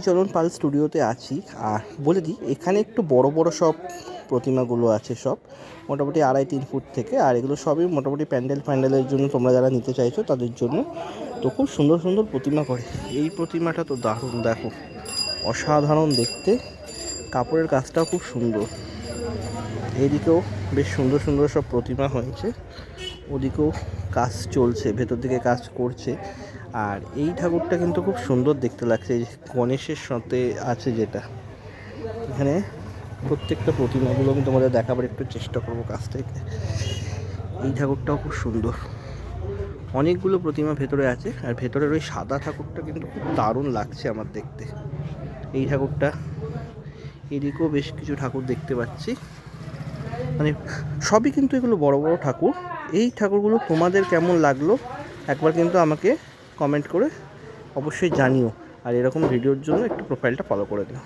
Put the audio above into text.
চলন পাল স্টুডিওতে আছি। আর বলে দিই, এখানে একটু বড় বড় সব প্রতিমাগুলো আছে, সব মোটামুটি 2.5-3 ফুট থেকে। আর এগুলো সবই মোটামুটি প্যান্ডেলের জন্য, তোমরা যারা নিতে চাইছো তাদের জন্য। তো খুব সুন্দর সুন্দর প্রতিমা করে। এই প্রতিমাটা তো দারুণ, দেখো, অসাধারণ দেখতে। কাপড়ের কাজটাও খুব সুন্দর। এদিকেও বেশ সুন্দর সুন্দর সব প্রতিমা হয়েছে, ওদিকেও কাজ চলছে, ভেতর দিকে কাজ করছে। আর এই ঠাকুরটা কিন্তু খুব সুন্দর দেখতে লাগছে, এই গণেশের সাথে আছে যেটা। এখানে প্রত্যেকটা প্রতিমাগুলো আমি তোমাদের দেখাবার একটু চেষ্টা করবো কাছ থেকে। এই ঠাকুরটাও খুব সুন্দর। অনেকগুলো প্রতিমা ভেতরে আছে, আর ভেতরের ওই সাদা ঠাকুরটা কিন্তু খুব দারুণ লাগছে আমার দেখতে। এই ঠাকুরটা, এদিকেও বেশ কিছু ঠাকুর দেখতে পাচ্ছি। মানে সবই কিন্তু এগুলো বড় বড় ঠাকুর। এই ঠাকুরগুলো তোমাদের কেমন লাগলো একবার কিন্তু আমাকে কমেন্ট করে অবশ্যই জানিও। আর এরকম ভিডিওর জন্য একটু প্রোফাইলটা ফলো করে দিও।